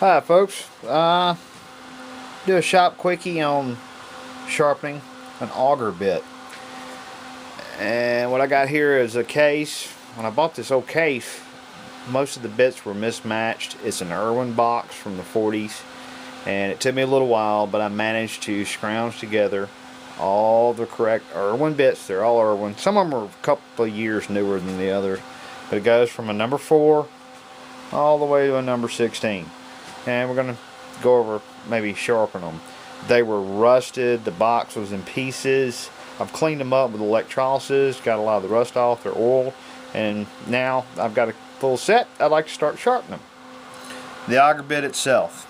Hi folks, do a shop quickie on sharpening an auger bit. And what I got here is a case. When I bought this old case, most of the bits were mismatched. It's an Irwin box from the 40s, and it took me a little while, but I managed to scrounge together all the correct Irwin bits. They're all Irwin. Some of them are a couple of years newer than the others, but it goes from a number 4 all the way to a number 16. And we're going to go over, maybe sharpen them. They were rusted, the box was in pieces. I've cleaned them up with electrolysis, got a lot of the rust off, their oil, and now I've got a full set. I'd like to start sharpening them. The auger bit itself.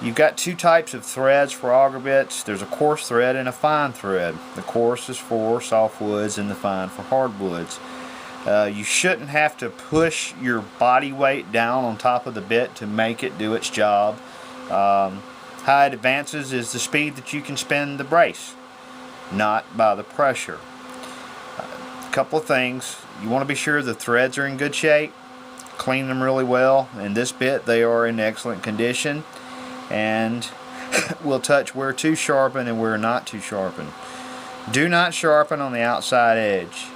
You've got two types of threads for auger bits. There's a coarse thread and a fine thread. The coarse is for softwoods and the fine for hardwoods. You shouldn't have to push your body weight down on top of the bit to make it do its job. How it advances is the speed that you can spin the brace, not by the pressure. A couple of things. You want to be sure the threads are in good shape. Clean them really well. In this bit, they are in excellent condition. And we'll touch where to sharpen and where not to sharpen. Do not sharpen on the outside edge,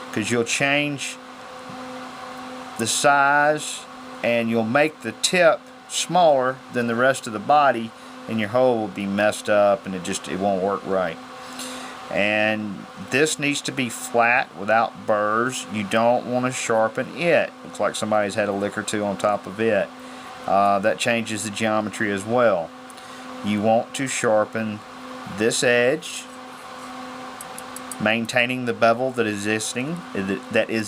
because you'll change the size and you'll make the tip smaller than the rest of the body, and your hole will be messed up and it won't work right. And this needs to be flat without burrs. You don't want to sharpen it. Looks like somebody's had a lick or two on top of it. That changes the geometry as well. You want to sharpen this edge, maintaining the bevel that is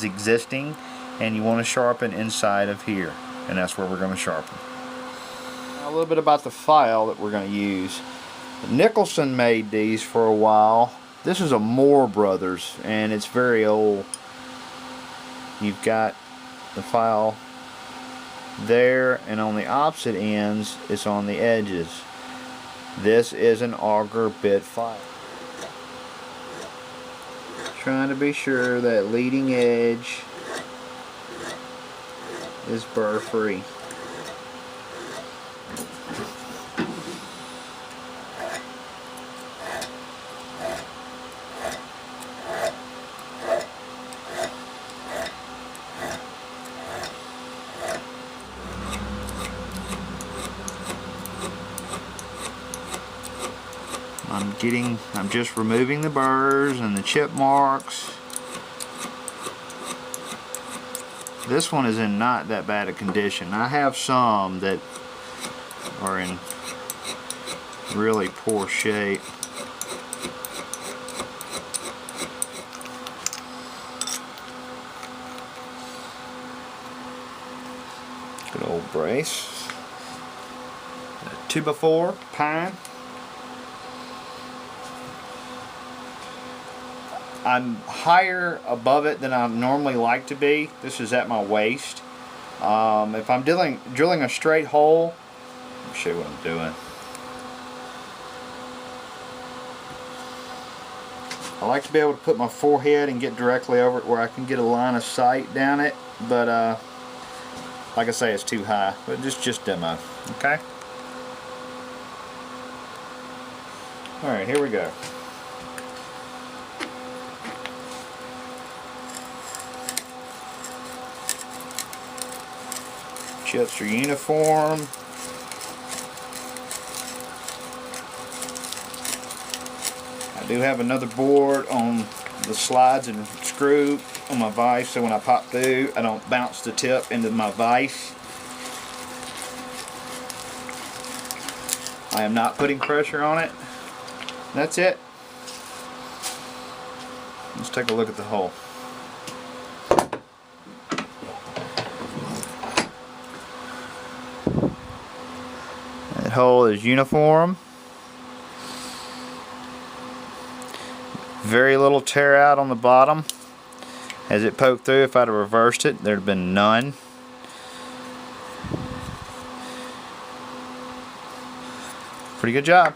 existing, and you want to sharpen inside of here, and that's where we're going to sharpen. Now a little bit about the file that we're going to use. Nicholson made these for a while. This is a Moore Brothers, and it's very old. You've got the file there, and on the opposite ends it's on the edges. This is an auger bit file. Trying to be sure that leading edge is burr free. I'm just removing the burrs and the chip marks. This one is in not that bad a condition. I have some that are in really poor shape. Good old brace. 2x4 pine. I'm higher above it than I normally like to be. This is at my waist. If I'm drilling a straight hole, let me show you what I'm doing. I like to be able to put my forehead and get directly over it where I can get a line of sight down it, but like I say, it's too high. But just demo, okay? All right, here we go. Chips are uniform. I do have another board on the slides and screw on my vise, so when I pop through, I don't bounce the tip into my vise. I am not putting pressure on it. That's it. Let's take a look at the hole. That hole is uniform. Very little tear out on the bottom. As it poked through, if I'd have reversed it, there'd have been none. Pretty good job.